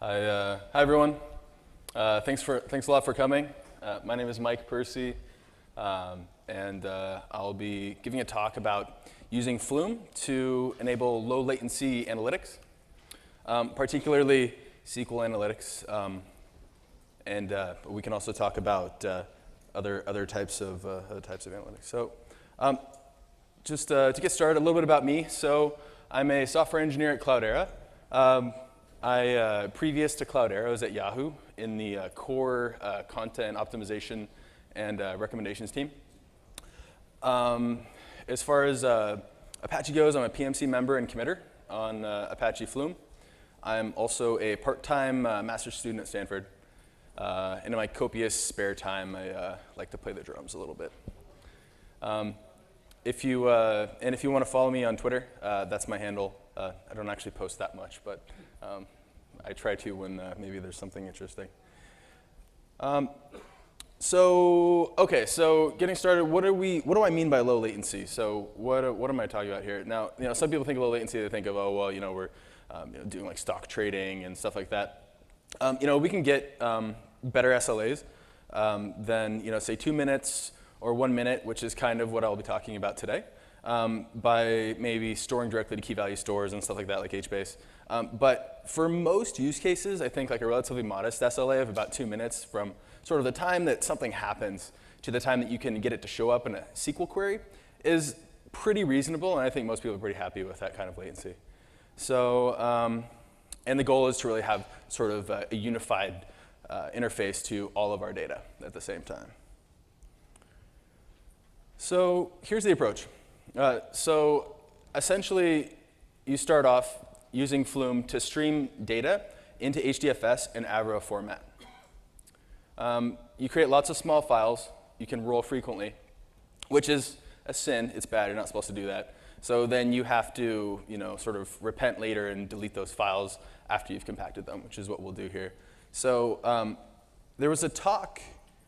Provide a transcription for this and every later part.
Hi everyone. Thanks a lot for coming. My name is Mike Percy, and I'll be giving a talk about using Flume to enable low latency analytics, particularly SQL analytics, and we can also talk about other types of analytics. So, just to get started, a little bit about me. So, I'm a software engineer at Cloudera. Previous to Cloudera, I was at Yahoo in the core content optimization and recommendations team. As far as Apache goes, I'm a PMC member and committer on Apache Flume. I'm also a part-time master's student at Stanford. And in my copious spare time, I like to play the drums a little bit. If you want to follow me on Twitter, that's my handle. I don't actually post that much, but I try to when maybe there's something interesting. So getting started, what do I mean by low latency? So what am I talking about here? Now, some people think of low latency, they think of, oh, well, we're doing like stock trading and stuff like that. We can get better SLAs than, say 2 minutes or 1 minute, which is kind of what I'll be talking about today, by maybe storing directly to key value stores and stuff like that, like HBase. But for most use cases, I think like a relatively modest SLA of about 2 minutes from sort of the time that something happens to the time that you can get it to show up in a SQL query is pretty reasonable, and I think most people are pretty happy with that kind of latency. So, and the goal is to really have sort of a unified interface to all of our data at the same time. So here's the approach. So essentially, you start off using Flume to stream data into HDFS and Avro format. You create lots of small files. You can roll frequently, which is a sin. It's bad. You're not supposed to do that. So then you have to, sort of repent later and delete those files after you've compacted them, which is what we'll do here. So there was a talk,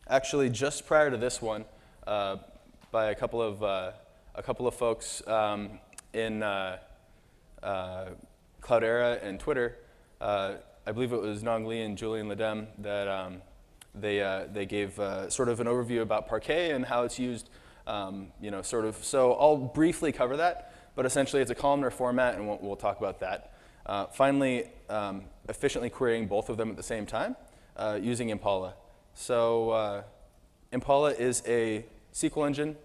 actually, just prior to this one, by a couple of folks in Cloudera and Twitter. I believe it was Nong Li and Julian Ledem that they gave sort of an overview about Parque and how it's used. So I'll briefly cover that, but essentially it's a columnar format, and we'll talk about that. Finally, efficiently querying both of them at the same time using Impala. So Impala is a SQL engine,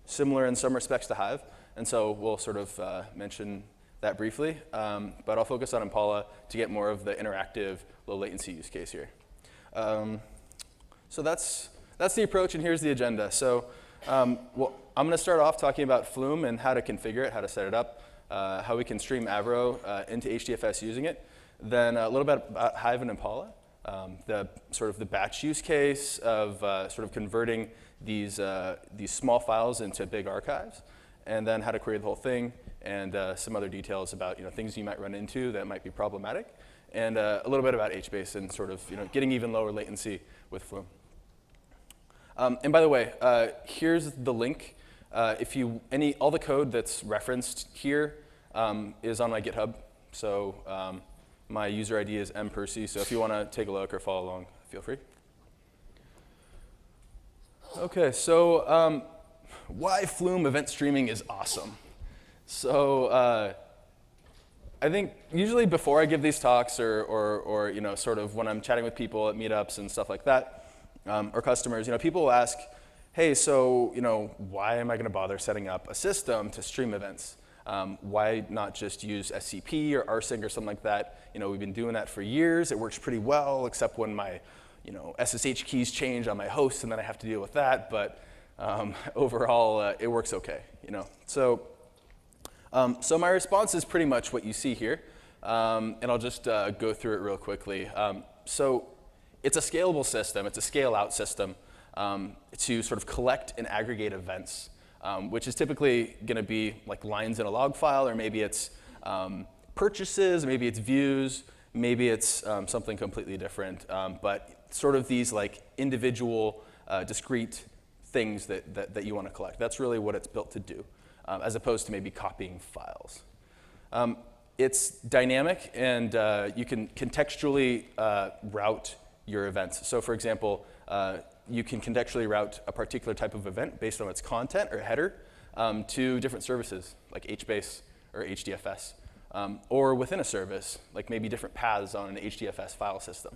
similar in some respects to Hive, and so we'll sort of mention that briefly, but I'll focus on Impala to get more of the interactive low latency use case here. So that's the approach, and here's the agenda. So I'm going to start off talking about Flume and how to configure it, how to set it up, how we can stream Avro into HDFS using it. Then a little bit about Hive and Impala, the sort of the batch use case of sort of converting these small files into big archives, and then how to query the whole thing, and some other details about things you might run into that might be problematic, and a little bit about HBase and sort of getting even lower latency with Flume. And by the way, here's the link. All the code that's referenced here is on my GitHub. So my user ID is mpercy. So if you want to take a look or follow along, feel free. Okay, so why Flume event streaming is awesome. So I think usually before I give these talks or sort of when I'm chatting with people at meetups and stuff like that, or customers, people will ask, hey, so why am I going to bother setting up a system to stream events? Why not just use SCP or rsync or something like that? We've been doing that for years. It works pretty well, except when my SSH keys change on my host, and then I have to deal with that. But overall, it works okay. So my response is pretty much what you see here, and I'll just go through it real quickly. So it's a scalable system. It's a scale-out system to sort of collect and aggregate events, which is typically going to be like lines in a log file, or maybe it's purchases, maybe it's views, maybe it's something completely different. But sort of these like individual, discrete things that you want to collect. That's really what it's built to do, as opposed to maybe copying files. it's dynamic, and you can contextually route your events. So for example, you can contextually route a particular type of event based on its content or header to different services, like HBase or HDFS, or within a service, like maybe different paths on an HDFS file system.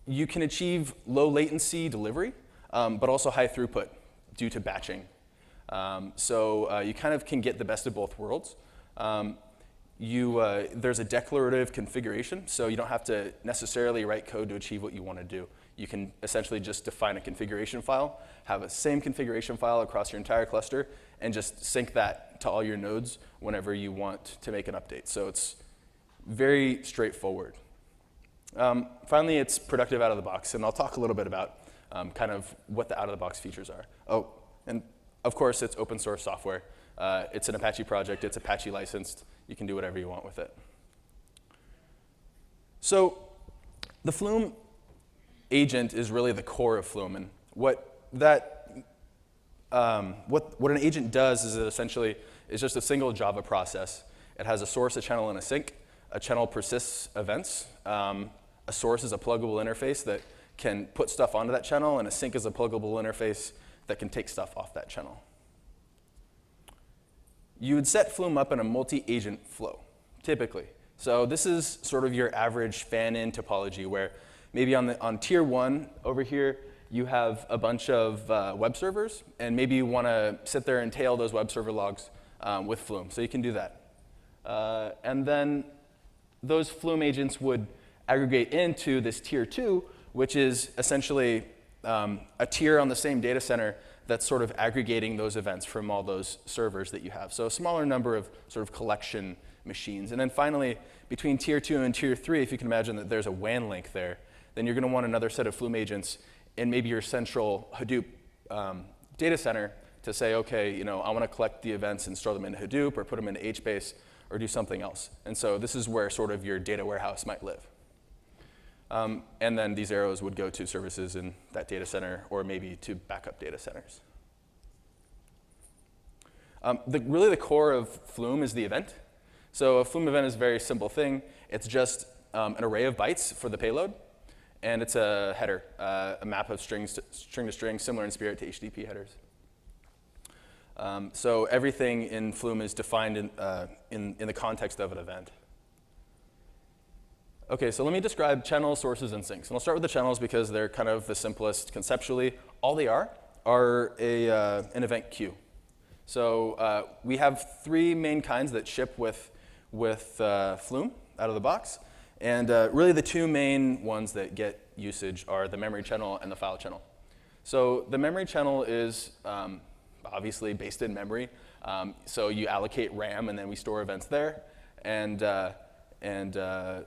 You can achieve low latency delivery, but also high throughput due to batching. So you kind of can get the best of both worlds. There's a declarative configuration, so you don't have to necessarily write code to achieve what you want to do. You can essentially just define a configuration file, have a same configuration file across your entire cluster, and just sync that to all your nodes whenever you want to make an update. So it's very straightforward. Finally, it's productive out of the box, and I'll talk a little bit about kind of what the out-of-the-box features are. Oh, and of course, it's open source software. It's an Apache project. It's Apache licensed. You can do whatever you want with it. So the Flume agent is really the core of Flume, and what an agent does is it essentially is just a single Java process. It has a source, a channel, and a sink. A channel persists events. A source is a pluggable interface that can put stuff onto that channel, and a sink is a pluggable interface that can take stuff off that channel. You would set Flume up in a multi-agent flow, typically. So this is sort of your average fan-in topology, where maybe on tier 1 over here, you have a bunch of web servers, and maybe you want to sit there and tail those web server logs with Flume. So you can do that. And then those Flume agents would aggregate into this tier 2, which is essentially a tier on the same data center that's sort of aggregating those events from all those servers that you have. So a smaller number of sort of collection machines. And then finally, between tier 2 and tier 3, if you can imagine that there's a WAN link there, then you're going to want another set of Flume agents in maybe your central Hadoop data center to say, OK, I want to collect the events and store them into Hadoop or put them into HBase or do something else. And so this is where sort of your data warehouse might live. And then these arrows would go to services in that data center or maybe to backup data centers. Really the core of Flume is the event. So a Flume event is a very simple thing. It's just an array of bytes for the payload. And it's a header, a map of string to string, similar in spirit to HTTP headers. So everything in Flume is defined in the context of an event. OK, so let me describe channels, sources, and sinks. And I'll start with the channels because they're kind of the simplest conceptually. All they are an event queue. So we have 3 main kinds that ship with Flume out of the box. And really the 2 main ones that get usage are the memory channel and the file channel. So the memory channel is obviously based in memory. So you allocate RAM, and then we store events there. And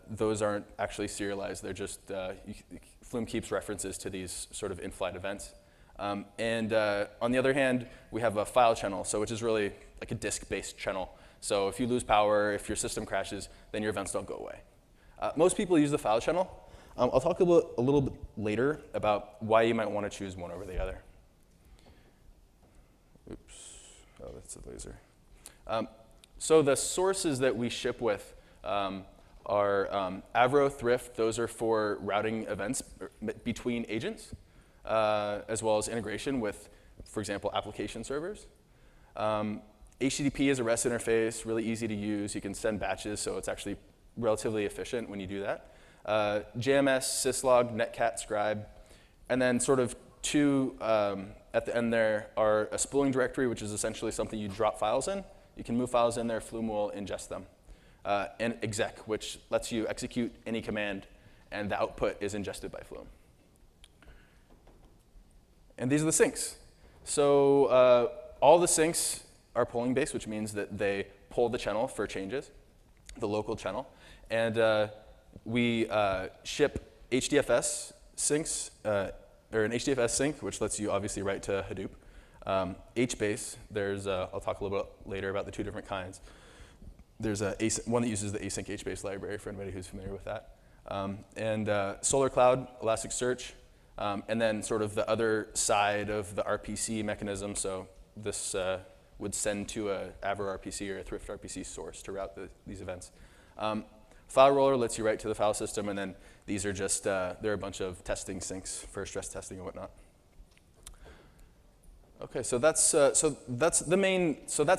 those aren't actually serialized. They're just, Flume keeps references to these sort of in-flight events. On the other hand, we have a file channel, which is really like a disk-based channel. So if you lose power, if your system crashes, then your events don't go away. Most people use the file channel. I'll talk a little bit later about why you might want to choose one over the other. Oops. Oh, that's a laser. So the sources that we ship with are Avro, Thrift. Those are for routing events between agents, as well as integration with, for example, application servers. HTTP is a REST interface, really easy to use. You can send batches, so it's actually relatively efficient when you do that. JMS, syslog, netcat, scribe. And then sort of 2 at the end there are a spooling directory, which is essentially something you drop files in. You can move files in there. Flume will ingest them. And exec, which lets you execute any command, and the output is ingested by Flume. And these are the sinks. So all the sinks are polling based, which means that they poll the channel for changes, the local channel. And we ship HDFS sinks, or an HDFS sink, which lets you obviously write to Hadoop. HBase, I'll talk a little bit later about the 2 different kinds. There's one that uses the async HBase library for anybody who's familiar with that. And Solar Cloud, Elasticsearch, and then sort of the other side of the RPC mechanism. So this would send to a Avro RPC or a Thrift RPC source to route these events. File roller lets you write to the file system, and then these are just, there are a bunch of testing sinks for stress testing and whatnot. Okay, so that's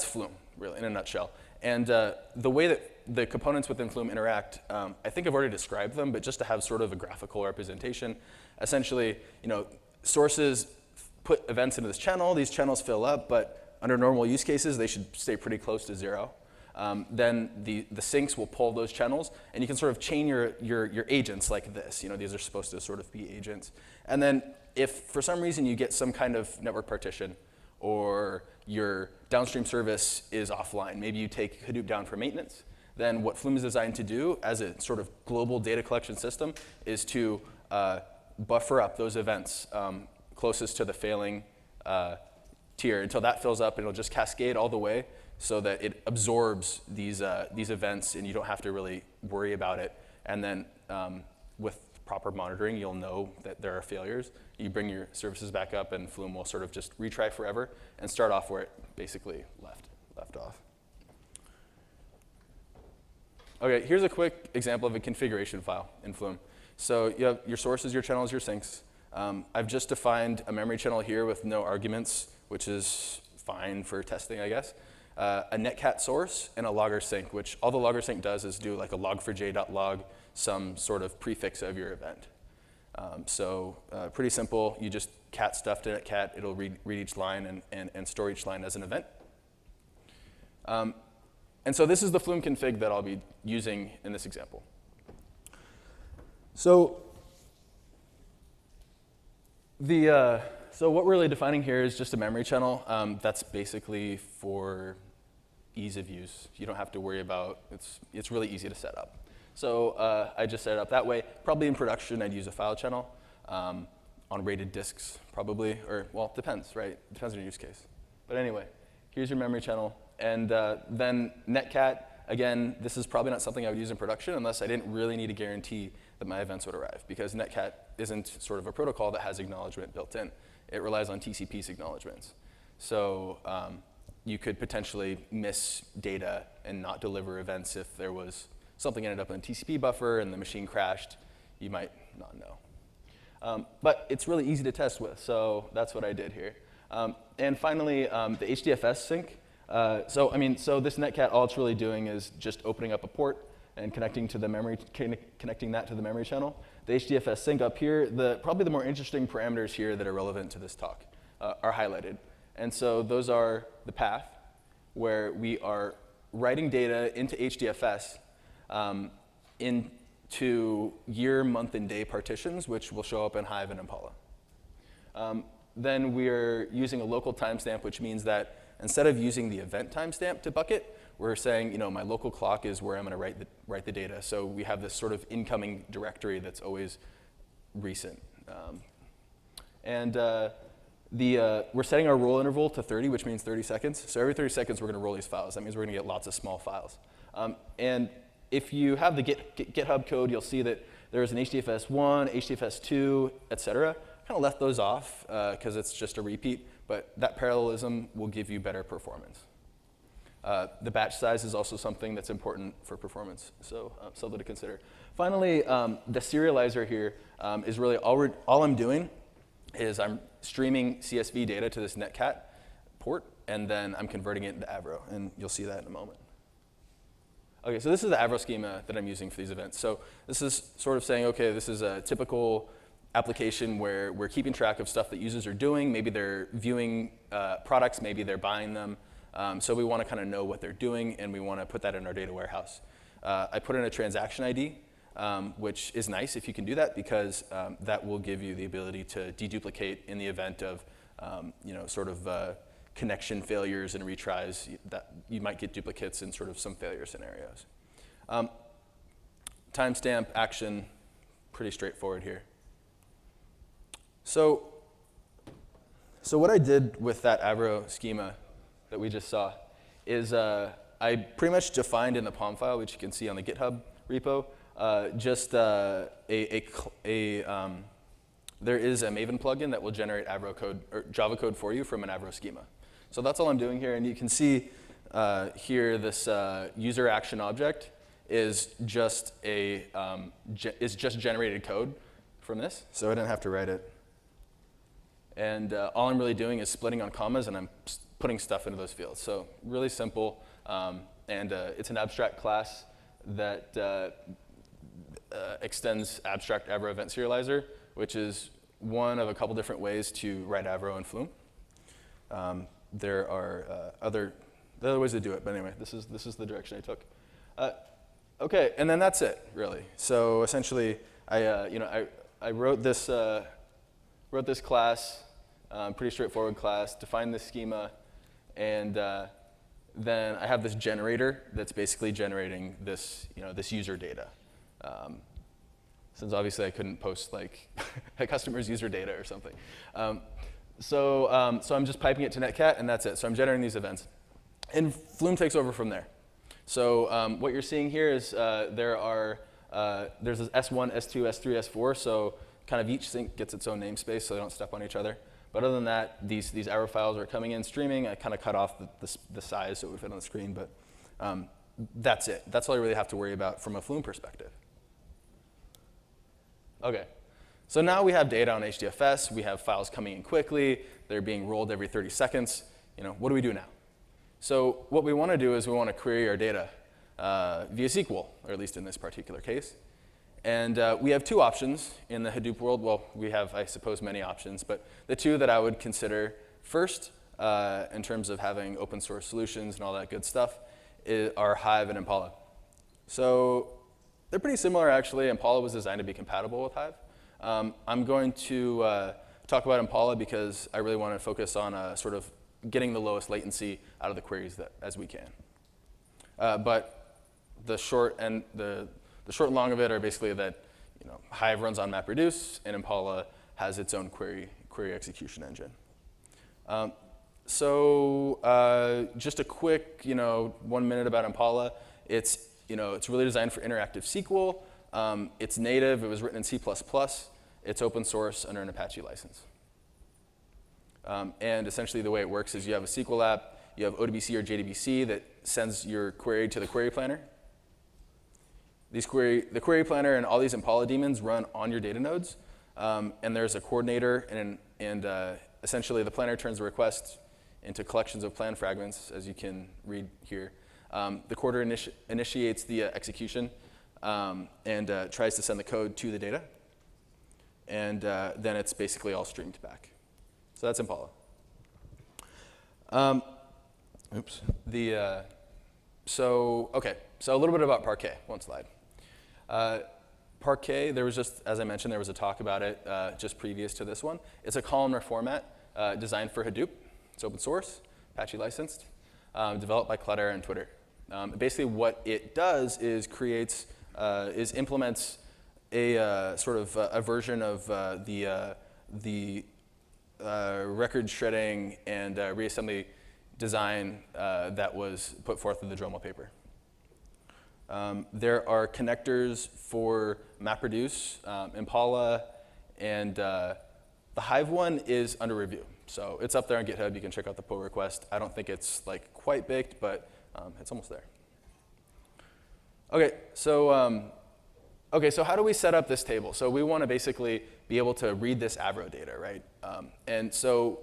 Flume, really, in a nutshell. And the way that the components within Flume interact, I think I've already described them, but just to have sort of a graphical representation, essentially, sources put events into this channel, these channels fill up, but under normal use cases, they should stay pretty close to 0. Then the sinks will pull those channels, and you can sort of chain your agents like this. These are supposed to sort of be agents. And then if for some reason you get some kind of network partition, or your downstream service is offline, maybe you take Hadoop down for maintenance, then what Flume is designed to do as a sort of global data collection system is to buffer up those events closest to the failing tier until that fills up, and it'll just cascade all the way so that it absorbs these events, and you don't have to really worry about it. And then with proper monitoring, you'll know that there are failures. You bring your services back up, and Flume will sort of just retry forever and start off where it basically left off. Okay, here's a quick example of a configuration file in Flume. So you have your sources, your channels, your sinks. I've just defined a memory channel here with no arguments, which is fine for testing, I guess. A netcat source and a logger sink, which all the logger sink does is do like a log4j.log, some sort of prefix of your event. Pretty simple. You just cat stuff to netcat. It'll read each line and store each line as an event. And so this is the Flume config that I'll be using in this example. So what we're really defining here is just a memory channel that's basically for ease of use. You don't have to worry about, it's really easy to set up. So I just set it up that way. Probably in production, I'd use a file channel on RAID disks, probably, or well, it depends, right? Depends on your use case. But anyway, here's your memory channel. And then netcat, again, this is probably not something I would use in production unless I didn't really need a guarantee that my events would arrive, because netcat isn't sort of a protocol that has acknowledgement built in. It relies on TCP's acknowledgements. So you could potentially miss data and not deliver events if there was something ended up in a TCP buffer and the machine crashed. You might not know. But it's really easy to test with, so that's what I did here. And finally, the HDFS sync. So this netcat, all it's really doing is just opening up a port and connecting to the memory, connecting that to the memory channel. The HDFS sync up here, probably the more interesting parameters here that are relevant to this talk are highlighted. And so those are the path where we are writing data into HDFS into year, month, and day partitions, which will show up in Hive and Impala. Then we're using a local timestamp, which means that instead of using the event timestamp to bucket, we're saying, my local clock is where I'm going to write the data. So we have this sort of incoming directory that's always recent. We're setting our roll interval to 30, which means 30 seconds. So every 30 seconds, we're going to roll these files. That means we're going to get lots of small files. And if you have the GitHub code, you'll see that there's an HDFS1, HDFS2, et cetera. Kind of left those off because it's just a repeat, but that parallelism will give you better performance. The batch size is also something that's important for performance, so something to consider. Finally, the serializer here is really all I'm doing is I'm streaming CSV data to this netcat port, and then I'm converting it into Avro, and you'll see that in a moment. Okay, so this is the Avro schema that I'm using for these events. So this is sort of saying, okay, this is a typical application where we're keeping track of stuff that users are doing. Maybe they're viewing products, maybe they're buying them. So we want to kind of know what they're doing, and we want to put that in our data warehouse. I put in a transaction ID, which is nice if you can do that, because that will give you the ability to deduplicate in the event of connection failures and retries. That you might get duplicates in sort of some failure scenarios. Timestamp action, pretty straightforward here. So what I did with that Avro schema that we just saw is I pretty much defined in the POM file, which you can see on the GitHub repo, there is a Maven plugin that will generate Avro code or Java code for you from an Avro schema. So that's all I'm doing here. And you can see here this user action object is just generated code from this. So I didn't have to write it. And all I'm really doing is splitting on commas, and I'm putting stuff into those fields. So really simple. And it's an abstract class that extends abstract Avro event serializer, which is one of a couple different ways to write Avro in Flume. There are other ways to do it, but anyway, this is the direction I took. Okay, and then that's it, really. So essentially, I wrote this class, pretty straightforward class, defined this schema, and then I have this generator that's basically generating this, this user data. Since obviously I couldn't post like a customer's user data or something. So I'm just piping it to Netcat, and that's it. So I'm generating these events. And Flume takes over from there. So what you're seeing here is there's this S1, S2, S3, S4. So kind of each sink gets its own namespace, so they don't step on each other. But other than that, these Avro files are coming in streaming. I kind of cut off the size so it would fit on the screen, but that's it. That's all I really have to worry about from a Flume perspective. Okay, so now we have data on HDFS. We have files coming in quickly. They're being rolled every 30 seconds. What do we do now? So what we want to do is we want to query our data via SQL, or at least in this particular case. And we have two options in the Hadoop world. Well, we have, I suppose, many options, but the two that I would consider first, in terms of having open source solutions and all that good stuff, are Hive and Impala. So they're pretty similar, actually. Impala was designed to be compatible with Hive. I'm going to talk about Impala because I really want to focus on sort of getting the lowest latency out of the queries as we can. But the short and long of it are basically that Hive runs on MapReduce, and Impala has its own query execution engine. So just a quick 1 minute about Impala. It's really designed for interactive SQL. It's native. It was written in C++. It's open source under an Apache license. And essentially the way it works is you have a SQL app, you have ODBC or JDBC that sends your query to the query planner. The query planner and all these Impala daemons run on your data nodes. And there's a coordinator, and essentially the planner turns the request into collections of plan fragments, as you can read here. The coordinator initiates the execution and tries to send the code to the data. And then it's basically all streamed back. So that's Impala. So a little bit about Parque, one slide. Parque, there was just, as I mentioned, there was a talk about it just previous to this one. It's a columnar format designed for Hadoop. It's open source, Apache licensed, developed by Cloudera and Twitter. Basically what it does is implements a sort of a version of the record shredding and reassembly design that was put forth in the Dremel paper. There are connectors for MapReduce, Impala, and the Hive one is under review. So it's up there on GitHub. You can check out the pull request. I don't think it's like quite baked, but it's almost there. Okay, so how do we set up this table? So we want to basically be able to read this Avro data, right? And so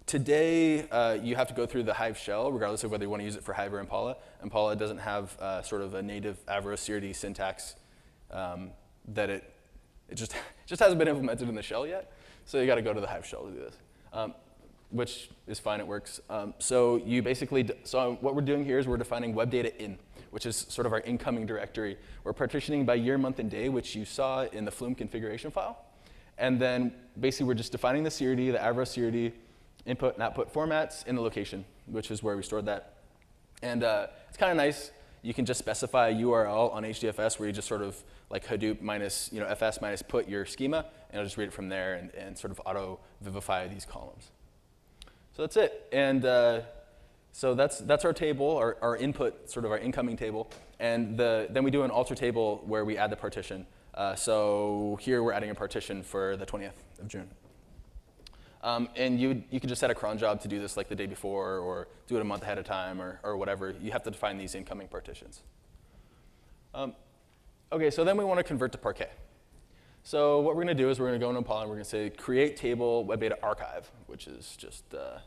today, you have to go through the Hive shell, regardless of whether you want to use it for Hive or Impala. Impala doesn't have sort of a native Avro CRD syntax that it just hasn't been implemented in the shell yet. So you got to go to the Hive shell to do this, which is fine. It works. So what we're doing here is we're defining web data in, which is sort of our incoming directory. We're partitioning by year, month, and day, which you saw in the Flume configuration file. And then basically we're just defining the CRD, the Avro CRD, input and output formats in the location, which is where we stored that. And it's kind of nice. You can just specify a URL on HDFS where you just sort of like Hadoop minus fs minus put your schema, and it'll just read it from there and sort of auto vivify these columns. So that's it. And so that's our table, our input, sort of our incoming table. And then we do an alter table where we add the partition. So here we're adding a partition for the 20th of June. And you could just set a cron job to do this like the day before, or do it a month ahead of time, or whatever. You have to define these incoming partitions. OK, so then we want to convert to Parque. So what we're going to do is we're going to go into Impala and we're going to say create table web data archive, which is just the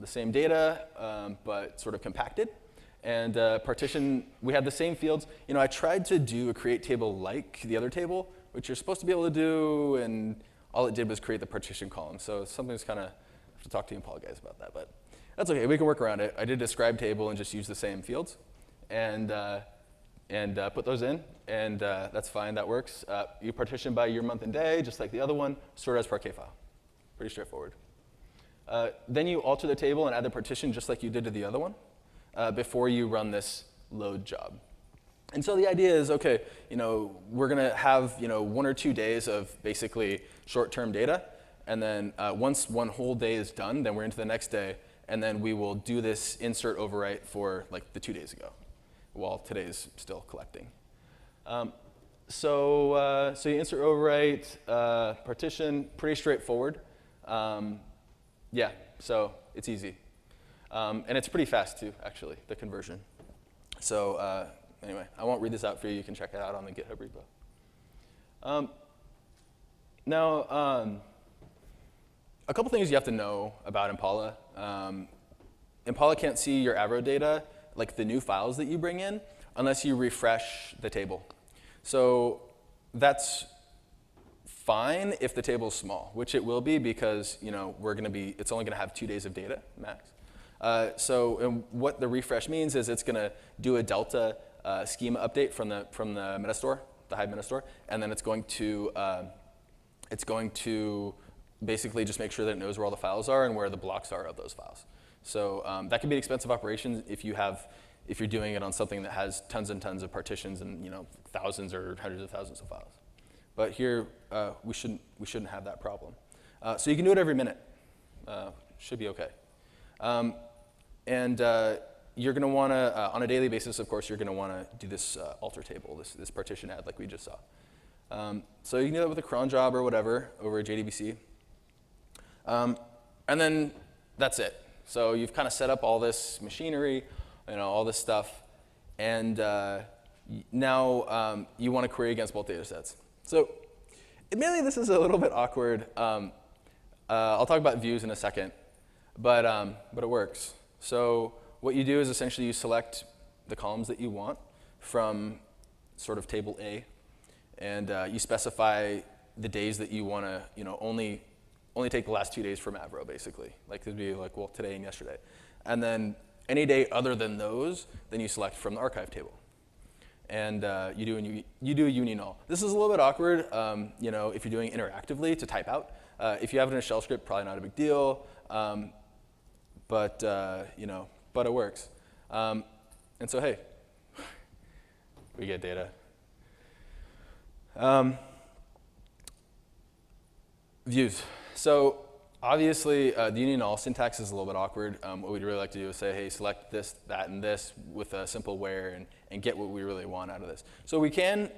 same data, but sort of compacted. And partition, we have the same fields. You know, I tried to do a create table like the other table, which you're supposed to be able to do, and all it did was create the partition column. So something's kind of, I have to talk to the Impala guys about that, but that's OK. We can work around it. I did a describe table and just use the same fields, and put those in, and that's fine. That works. You partition by year, month, and day, just like the other one. Sort as Parquet file. Pretty straightforward. Then you alter the table and add the partition just like you did to the other one before you run this load job. And so the idea is, OK, you know, we're going to have 1 or 2 days of basically short-term data. And then once one whole day is done, then we're into the next day. And then we will do this insert overwrite for like the 2 days ago, while today's still collecting. So you insert overwrite, partition, pretty straightforward. Yeah, so it's easy. And it's pretty fast, too, actually, the conversion. So anyway, I won't read this out for you. You can check it out on the GitHub repo. Now, a couple things you have to know about Impala. Impala can't see your Avro data, like the new files that you bring in, unless you refresh the table. So that's fine if the table is small, which it will be because it's only going to have 2 days of data max. So what the refresh means is it's going to do a delta schema update from the metastore, the Hive metastore, and then it's going to basically just make sure that it knows where all the files are and where the blocks are of those files. So that can be an expensive operation if you're doing it on something that has tons and tons of partitions and thousands or hundreds of thousands of files. But here we shouldn't have that problem. So you can do it every minute. Should be OK. And you're going to want to, on a daily basis, of course, you're going to want to do this alter table, this partition add like we just saw. So you can do that with a cron job or whatever over JDBC. And then that's it. So you've kind of set up all this machinery, all this stuff. And now you want to query against both data sets. So admittedly, this is a little bit awkward. I'll talk about views in a second. But it works. So what you do is essentially you select the columns that you want from sort of table A. And you specify the days that you want to only take the last 2 days from Avro, basically. Like, it'd be like, well, today and yesterday. And then any day other than those, then you select from the archive table. And you do a UnionAll. This is a little bit awkward, if you're doing interactively to type out. If you have it in a shell script, probably not a big deal. But it works. And so, hey, we get data. Views. So obviously, the UnionAll syntax is a little bit awkward. What we'd really like to do is say, hey, select this, that, and this with a simple where and get what we really want out of this. So we can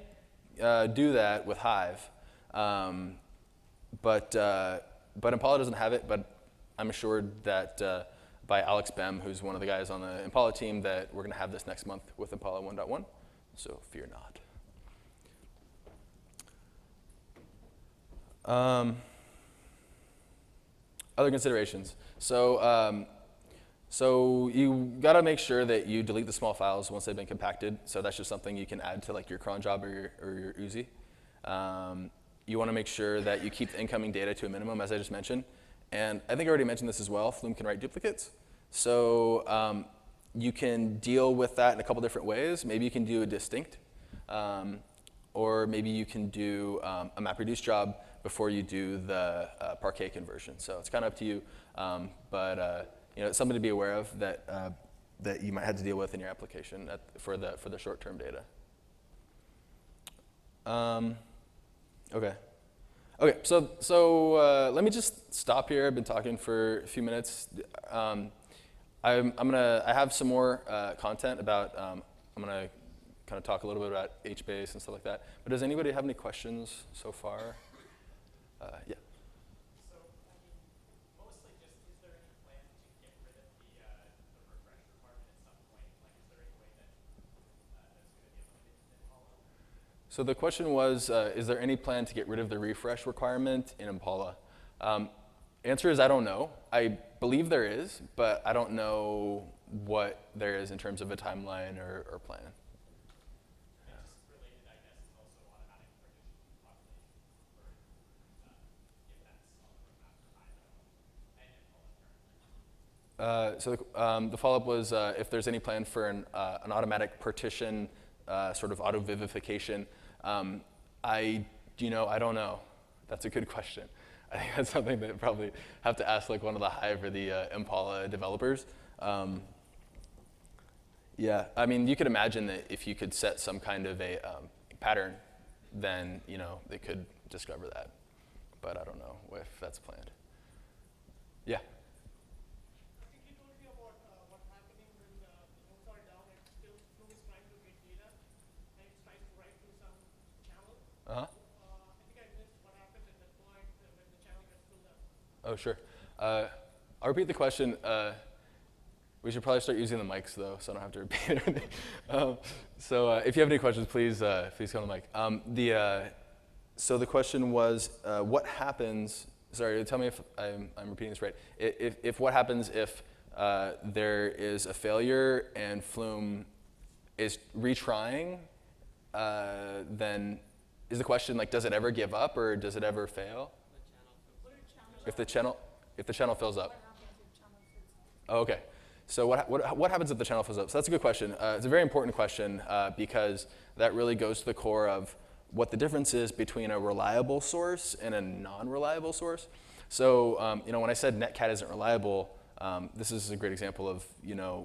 do that with Hive. But Impala doesn't have it. But I'm assured that by Alex Bem, who's one of the guys on the Impala team, that we're going to have this next month with Impala 1.1. So fear not. Other considerations. So you got to make sure that you delete the small files once they've been compacted. So that's just something you can add to like your cron job or your Uzi. You want to make sure that you keep the incoming data to a minimum, as I just mentioned. And I think I already mentioned this as well. Flume can write duplicates. So you can deal with that in a couple different ways. Maybe you can do a distinct. Or maybe you can do a MapReduce job before you do the Parquet conversion. So it's kind of up to you. But it's something to be aware of that you might have to deal with in your application for the short-term data. OK. So let me just stop here. I've been talking for a few minutes. I have some more content about. I'm gonna kind of talk a little bit about HBase and stuff like that. But does anybody have any questions so far? Yeah. So, So the question was, is there any plan to get rid of the refresh requirement in Impala? Answer is I don't know. I believe there is, but I don't know what there is in terms of a timeline or plan. So the follow-up was if there's any plan for an automatic partition, sort of auto-vivification. I don't know. That's a good question. I think that's something that probably have to ask like one of the Hive or the Impala developers. Yeah, I mean, you could imagine that if you could set some kind of a pattern, then they could discover that. But I don't know if that's planned. Yeah. Uh-huh. I think I missed what happened at that point when the channel gets filled up. Oh, sure. I'll repeat the question. We should probably start using the mics, though, so I don't have to repeat everything. So if you have any questions, please come to the mic. So the question was, what happens, sorry, tell me if I'm repeating this right. If what happens if there is a failure and Flume is retrying, then is the question like, does it ever give up or does it ever fail? If the channel fills up. Oh, okay. So what happens if the channel fills up? So that's a good question. It's a very important question because that really goes to the core of what the difference is between a reliable source and a non-reliable source. So when I said netcat isn't reliable, this is a great example of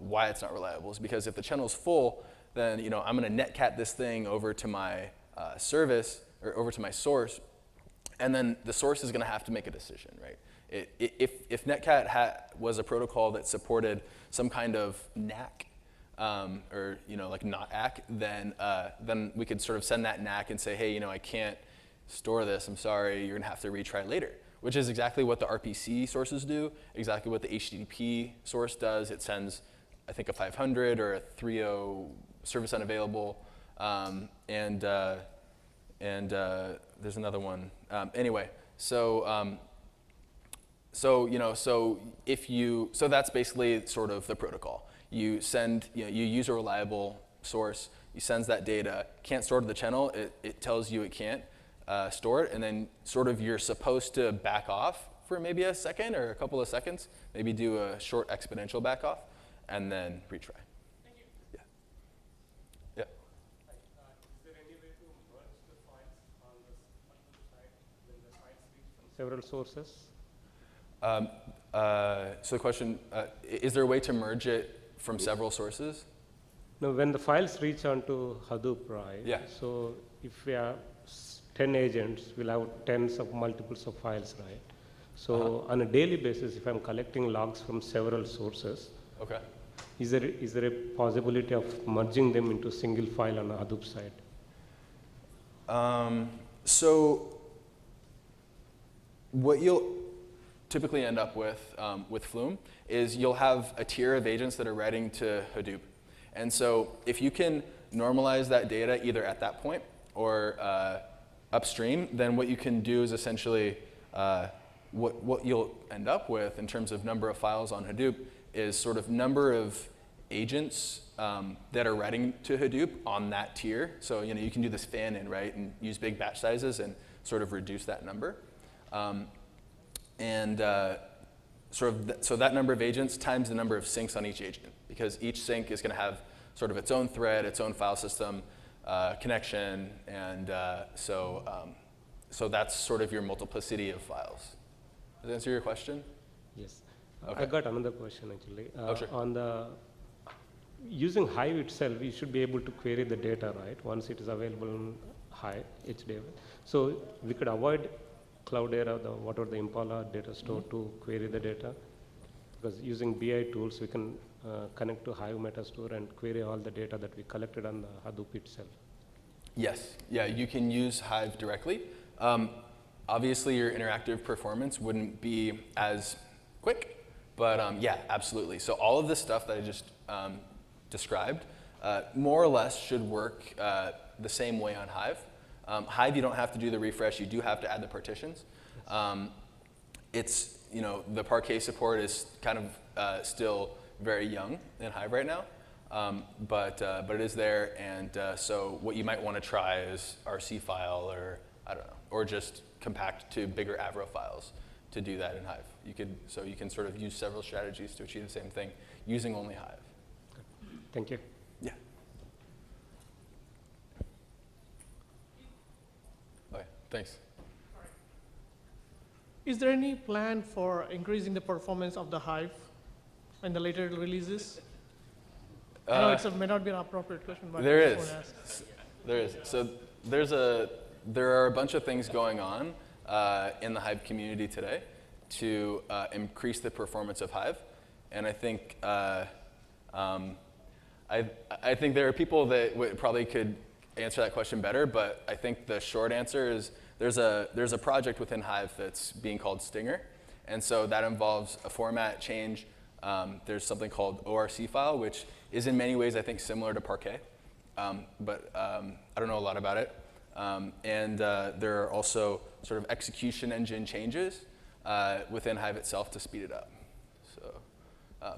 why it's not reliable. Is because if the channel's full, then I'm going to netcat this thing over to my service or over to my source, and then the source is going to have to make a decision, right? If netcat was a protocol that supported some kind of NAC or like not ACK, then we could sort of send that NAC and say, hey, I can't store this. I'm sorry. You're going to have to retry later, which is exactly what the RPC sources do, exactly what the HTTP source does. It sends, I think, a 500 or a 3.0 service unavailable, and there's another one. Anyway, so that's basically sort of the protocol. You send, you use a reliable source. You sends that data, can't store to the channel. It tells you it can't store it, and then sort of you're supposed to back off for maybe a second or a couple of seconds, maybe do a short exponential back off, and then retry. Thank you. Yeah. Yeah. Is there any way to merge the files on this side when the files reach from several sources? So the question, is there a way to merge it from several sources? No, when the files reach onto Hadoop, right? Yeah. So if we have 10 agents, we'll have tens of multiples of files, right? So on a daily basis, if I'm collecting logs from several sources, Okay. is there a possibility of merging them into a single file on the Hadoop side? So what you'll typically end up with Flume is you'll have a tier of agents that are writing to Hadoop. And so if you can normalize that data either at that point or upstream, then what you can do is essentially what you'll end up with in terms of number of files on Hadoop is sort of number of agents that are writing to Hadoop on that tier. So you can do this fan-in, right, and use big batch sizes and sort of reduce that number. So that number of agents times the number of sinks on each agent, because each sink is going to have sort of its own thread, its own file system, connection, and so that's sort of your multiplicity of files. Does that answer your question? Yes. Okay. I got another question actually. Sure. On the using Hive itself, we should be able to query the data, right? Once it is available in Hive, HDFS. So we could avoid Cloudera, whatever the Impala data store to query the data, because using BI tools, we can connect to Hive Metastore and query all the data that we collected on the Hadoop itself. Yes. Yeah, you can use Hive directly. Obviously, your interactive performance wouldn't be as quick, but yeah, absolutely. So all of this stuff that I just described more or less should work the same way on Hive. Hive, you don't have to do the refresh. You do have to add the partitions. It's, the Parque support is kind of still very young in Hive right now, but it is there. And so what you might want to try is RC file, or I don't know, or just compact to bigger Avro files to do that in Hive. So you can sort of use several strategies to achieve the same thing using only Hive. Thank you. Yeah. Okay, thanks. Is there any plan for increasing the performance of the Hive in the later releases? I know it may not be an appropriate question, but there I is. just want to ask. There is. So there are a bunch of things going on in the Hive community today to increase the performance of Hive, and I think I think there are people that probably could answer that question better, but I think the short answer is there's a project within Hive that's being called Stinger, and so that involves a format change. There's something called ORC file, which is in many ways I think similar to Parquet, but I don't know a lot about it. And there are also sort of execution engine changes within Hive itself to speed it up. So,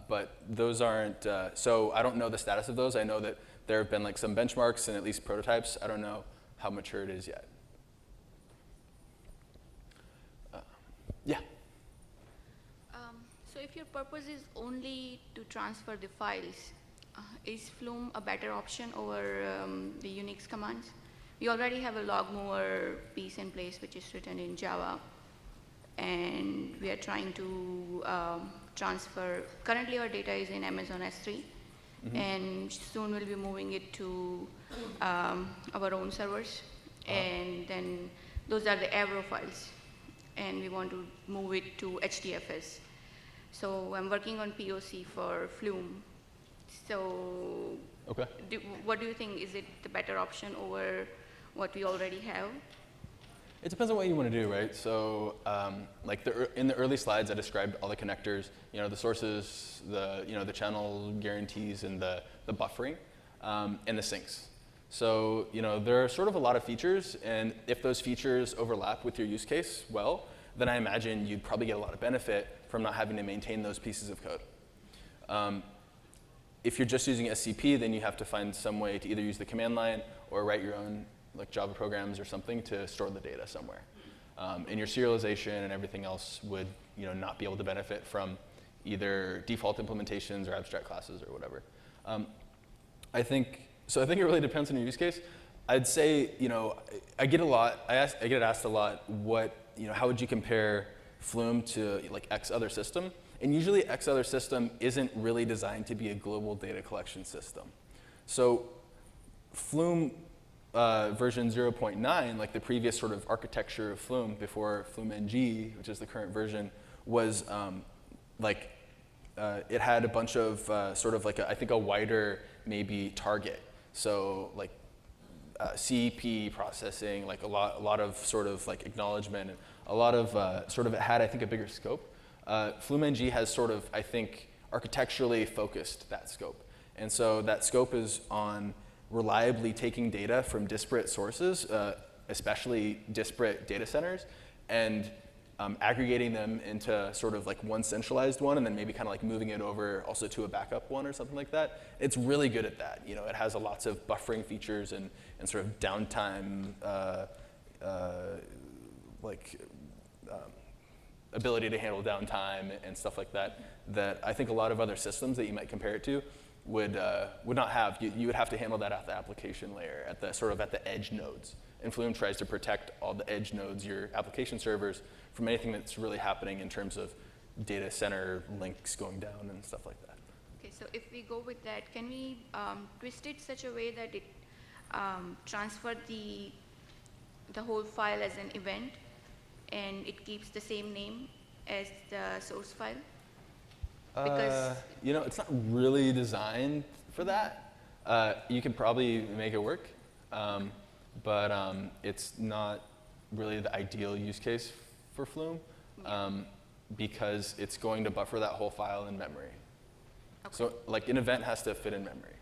but those aren't, so I don't know the status of those. I know that there have been like some benchmarks and at least prototypes. I don't know how mature it is yet. Yeah. So if your purpose is only to transfer the files, is Flume a better option over the Unix commands? We already have a log mover piece in place which is written in Java, and we are trying to transfer. Currently our data is in Amazon S3, and soon we'll be moving it to our own servers, and then those are the Avro files, and we want to move it to HDFS. So I'm working on POC for Flume. So Okay. What do you think? Is it the better option over what we already have? It depends on what you want to do, right? So, like in the early slides, I described all the connectors, the sources, the channel guarantees, and the buffering, and the sinks. So, there are sort of a lot of features, and if those features overlap with your use case well, then I imagine you'd probably get a lot of benefit from not having to maintain those pieces of code. If you're just using SCP, then you have to find some way to either use the command line or write your own like Java programs or something to store the data somewhere. And your serialization and everything else would not be able to benefit from either default implementations or abstract classes or whatever. I think it really depends on your use case. I'd say I get asked a lot how would you compare Flume to like X other system? And usually X other system isn't really designed to be a global data collection system. So Flume version 0.9, like the previous sort of architecture of Flume before Flume NG, which is the current version, was it had a bunch of sort of like I think a wider maybe target. So like CEP processing, like a lot of sort of like acknowledgement, and a lot of it had I think a bigger scope. Flume NG has sort of, I think, architecturally focused that scope. And so that scope is on reliably taking data from disparate sources, especially disparate data centers, and aggregating them into sort of like one centralized one, and then maybe kind of like moving it over also to a backup one or something like that. It's really good at that. It has lots of buffering features and sort of downtime ability to handle downtime and stuff like that, that I think a lot of other systems that you might compare it to would not have. You would have to handle that at the application layer, at the edge nodes. And Flume tries to protect all the edge nodes, your application servers, from anything that's really happening in terms of data center links going down and stuff like that. Okay, so if we go with that, can we twist it such a way that it transfer the whole file as an event, and it keeps the same name as the source file? Because it's not really designed for that. You could probably make it work, but it's not really the ideal use case for Flume, because it's going to buffer that whole file in memory. Okay. So like an event has to fit in memory.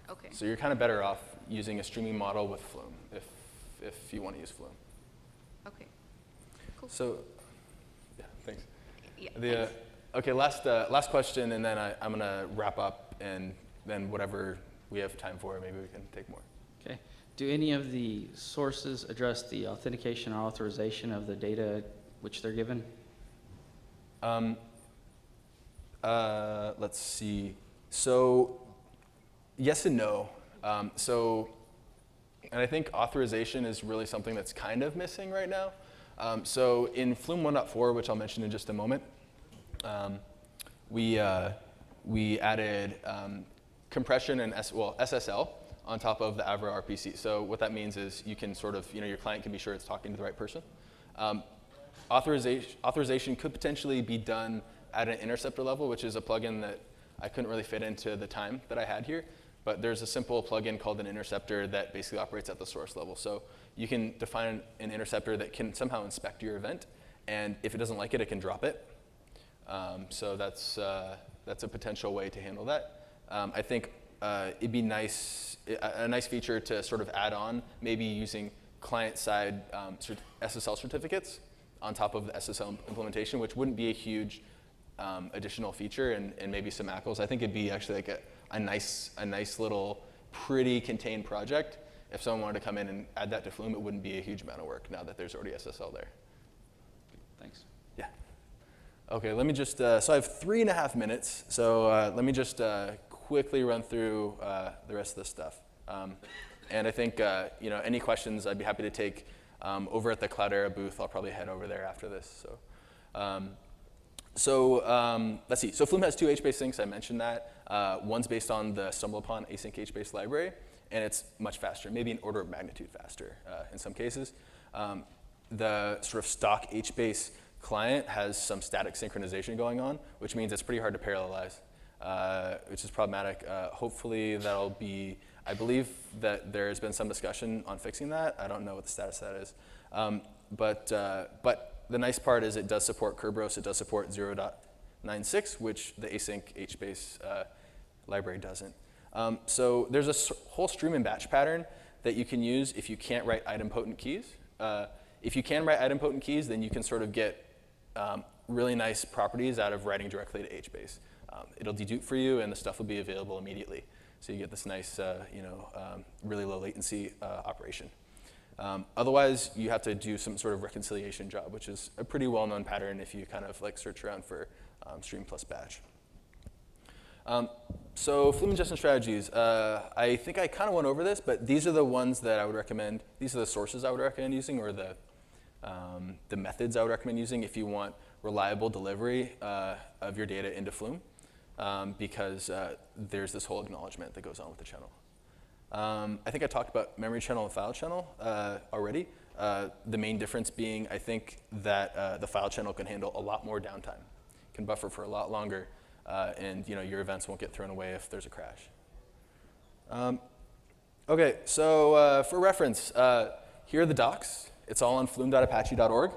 Okay. So you're kind of better off using a streaming model with Flume, if you want to use Flume. Okay. Cool. So, yeah, thanks. Yeah, The, okay, last question, and then I'm going to wrap up, and then whatever we have time for, maybe we can take more. Okay. Do any of the sources address the authentication or authorization of the data which they're given? Let's see. So, yes and no. And I think authorization is really something that's kind of missing right now. So in Flume 1.4, which I'll mention in just a moment, we added compression and SSL on top of the Avro RPC. So what that means is you can sort of, your client can be sure it's talking to the right person. Authorization could potentially be done at an interceptor level, which is a plugin that I couldn't really fit into the time that I had here. But there's a simple plugin called an interceptor that basically operates at the source level. So you can define an interceptor that can somehow inspect your event, and if it doesn't like it, it can drop it. So that's a potential way to handle that. I think it'd be a nice feature to sort of add on, maybe using client-side SSL certificates on top of the SSL implementation, which wouldn't be a huge additional feature, and maybe some ACLs. I think it'd be actually like a nice little pretty contained project. If someone wanted to come in and add that to Flume, it wouldn't be a huge amount of work now that there's already SSL there. Thanks. Yeah. Okay, let me just, so I have 3.5 minutes, so let me just quickly run through the rest of this stuff. And I think, any questions I'd be happy to take over at the Cloudera booth. I'll probably head over there after this. So, let's see. So Flume has 2 HBase sinks. I mentioned that. One's based on the StumbleUpon async HBase library, and it's much faster, maybe an order of magnitude faster in some cases. The sort of stock HBase client has some static synchronization going on, which means it's pretty hard to parallelize, which is problematic. Hopefully that'll be, I believe that there has been some discussion on fixing that. I don't know what the status of that is. But the nice part is it does support Kerberos. It does support 0.96, which the async HBase library doesn't. So there's a whole stream and batch pattern that you can use if you can't write idempotent keys. If you can write idempotent keys, then you can sort of get really nice properties out of writing directly to HBase. It'll dedupe for you, and the stuff will be available immediately. So you get this nice, really low latency operation. Otherwise, you have to do some sort of reconciliation job, which is a pretty well-known pattern if you kind of like search around for stream plus batch. So Flume ingestion strategies. I think I kind of went over this, but these are the ones that I would recommend. These are the sources I would recommend using, or the methods I would recommend using if you want reliable delivery of your data into Flume, because there's this whole acknowledgement that goes on with the channel. I think I talked about memory channel and file channel already. The main difference being, I think, that the file channel can handle a lot more downtime, can buffer for a lot longer, and your events won't get thrown away if there's a crash. Okay, so for reference, here are the docs. It's all on flume.apache.org.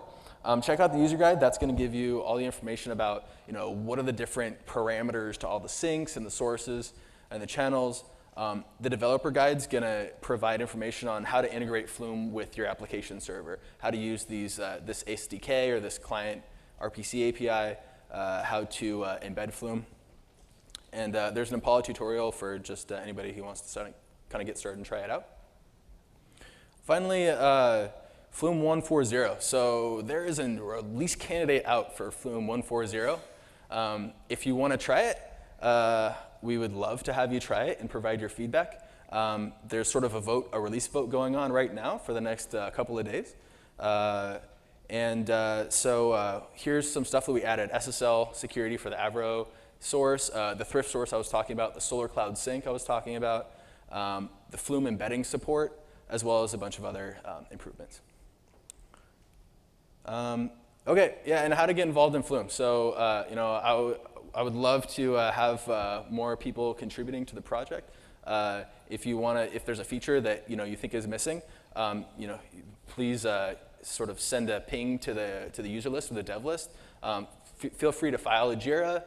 Check out the user guide. That's going to give you all the information about what are the different parameters to all the sinks and the sources and the channels. The developer guide's going to provide information on how to integrate Flume with your application server, how to use this SDK or this client RPC API, how to embed Flume. And there's an Impala tutorial for just anybody who wants to kind of get started and try it out. Finally, Flume 1.4.0. So there is a release candidate out for Flume 1.4.0. If you want to try it, we would love to have you try it and provide your feedback. There's sort of a release vote going on right now for the next couple of days. So here's some stuff that we added. SSL security for the Avro source, the Thrift source I was talking about, the Solar Cloud Sync I was talking about, the Flume embedding support, as well as a bunch of other improvements. Okay, yeah, and how to get involved in Flume. So, I would love to have more people contributing to the project. If there's a feature that you think is missing, please sort of send a ping to the user list or the dev list. Feel free to file a JIRA.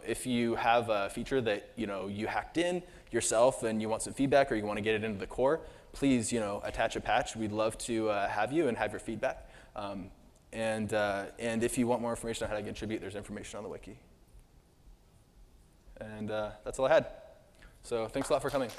If you have a feature that you hacked in yourself and you want some feedback or you want to get it into the core, please, attach a patch. We'd love to have you and have your feedback. And if you want more information on how to contribute, there's information on the wiki. And that's all I had. So thanks a lot for coming.